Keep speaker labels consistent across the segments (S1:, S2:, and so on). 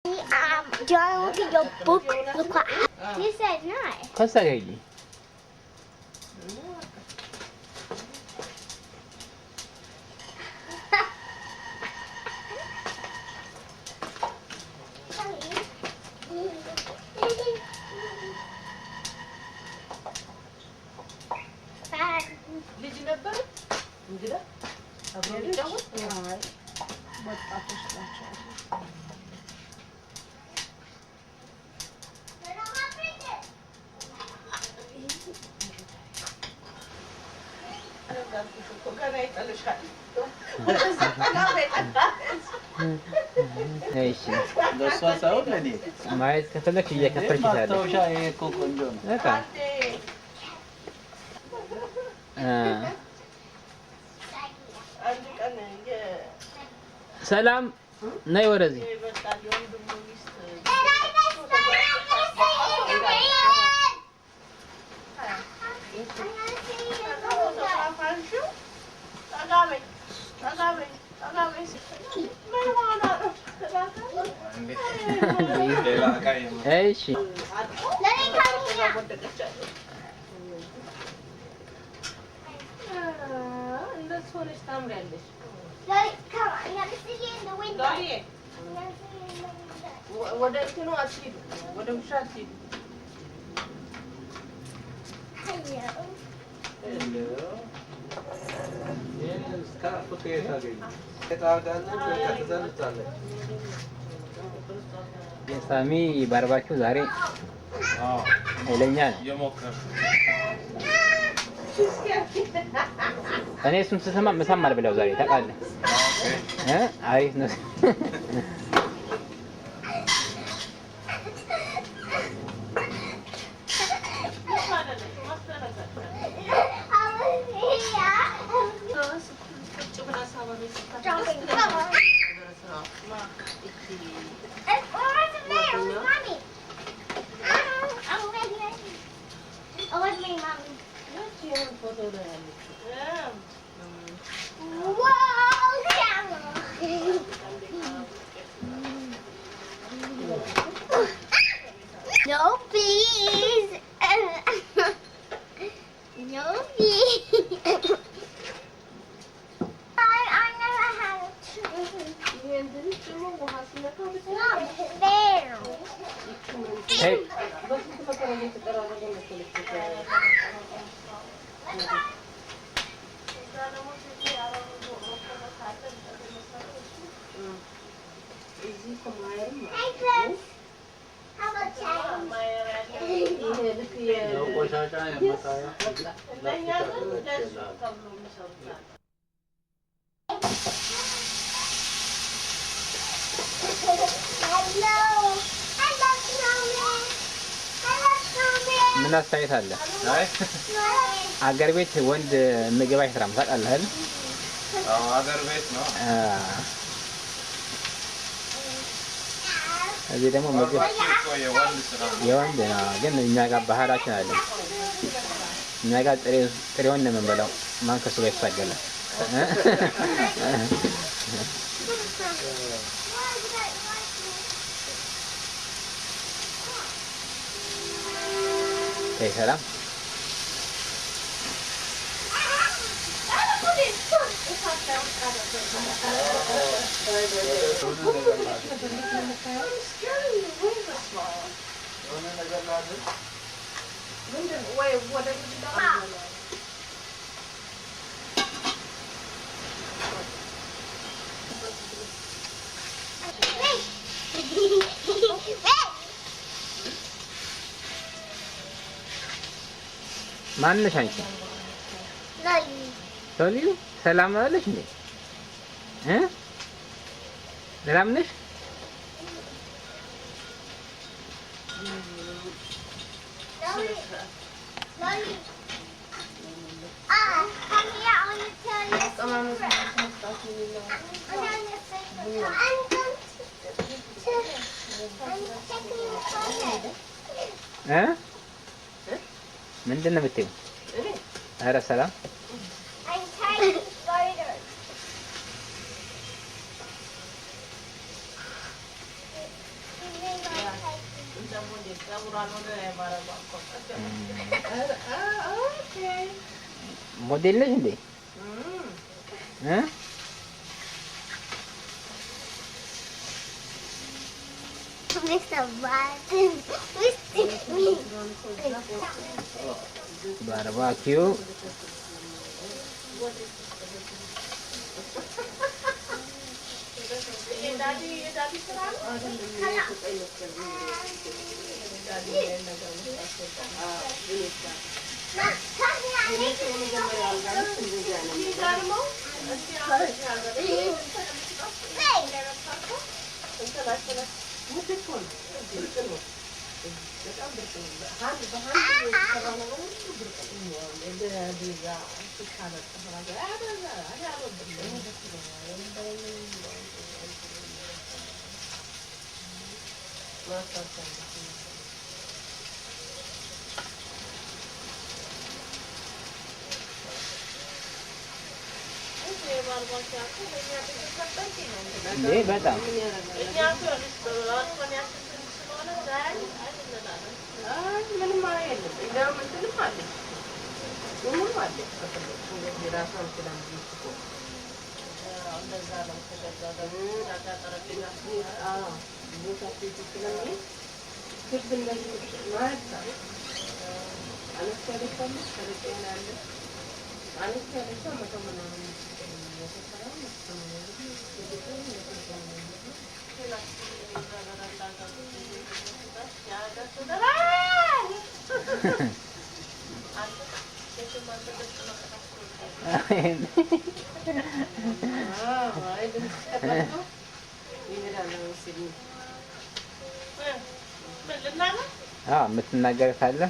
S1: Do you want to look at your book? Look what you said no.
S2: Kasayagi.
S3: ልጅ ነበር እንግዳ አብረን ጫወት ወጣቶች ናቸው።
S2: እሺ ለሷ ሳይሆን ለኔ ማየት ከፈለክ እየከፈለች ይላል።
S4: ማስታወሻ ይሄ እኮ ቆንጆ ነው።
S2: በቃ ሰላም ነይ ወደዚህ። እሺ
S3: እንደሱ ሆነሽ ታምሪያለሽ። ወደ እንትኑ አትሂዱ፣ ወደ ውሻ አትሂዱ።
S2: ሳሚ ባርባኪው ዛሬ ኃይለኛ ነው። እኔ እሱን ስሰማ ምሳም አልበላው ዛሬ ታውቃለህ። አሪፍ ነው።
S1: No, please. No, please. I never had a tree.
S2: Hey.
S1: Hey, Chris. How about
S2: ምን አስተያየት አለ? አገር ቤት ወንድ ምግብ አይሰራም ታውቃለህ አይደል?
S4: አዎ አገር ቤት ነው።
S2: እዚህ ደግሞ ምግብ የወንድ ነው፣ ግን እኛ ጋር ባህላችን አለ። እኛ ጋር ጥሬውን ነው የምንበላው። ማን ከሱ ጋር ይታገላል? ሰላም ማንነሽ አንቺ? ሎሊ ሰላም አለሽ እንዴ? ሰላም ነሽ? ምንድን ነው የምትይው? ኧረ ሰላም ሞዴል ነሽ እንዴ? ባርባኪው እንዴ በጣም
S3: ምንም አይደለም። እንደውም እንትንም አለ ምንም አለ የራሳን ስለምትቆ እንደዛ ነው ተደጋጋሚ ተቃጠረኛ ቦታ ስለሚ ክብ እንደዚህ ማለት ነው። አነስ ያለችው ከረጤና ያለ አነስ ያለችው መተመና ነው
S2: የምትናገር ካለ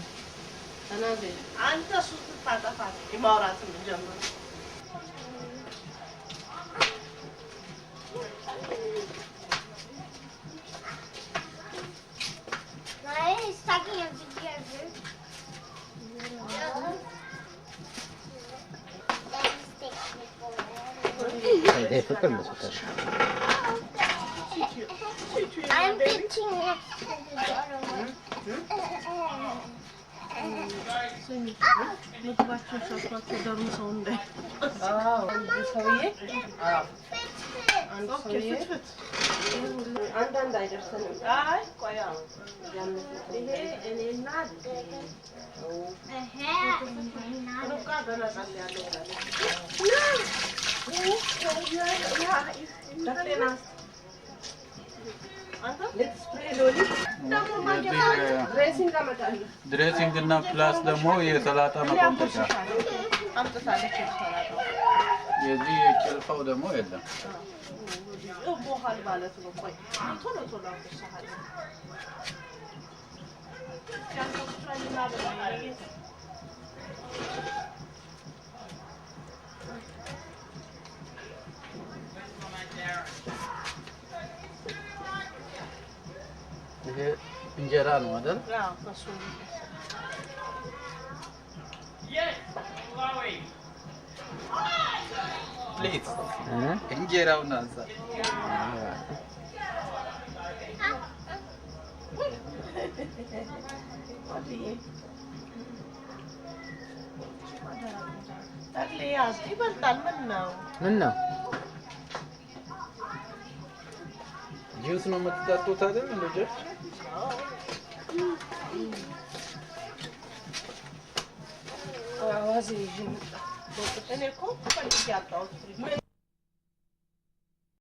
S3: አንተ እሱ ታጠፋት የማውራትን ጀምሮ
S1: I'm pitching it.
S3: አንዳንድ አይደርሰንም። አይ ቆያ ይሄ እኔና ሩቃ በመጣል ያለው
S4: ድሬሲንግ እና ፕላስ ደግሞ የሰላጣ መቆንጠጫ የዚህ የጭልፋው ደግሞ የለም።
S3: ቦሃል ማለት ነው። ቆይ ቶሎ ቶሎ አብሳሃል
S4: ይሄ እንጀራ ነው አይደል?
S3: አዎ እሱ
S4: ፕሊዝ እንጀራውን አንሳ።
S2: ምን ነው
S4: ጁስ ነው የምትጠጡት አይደል ልጆች?
S3: እኔ እኮ ፈልጌ አጣሁት።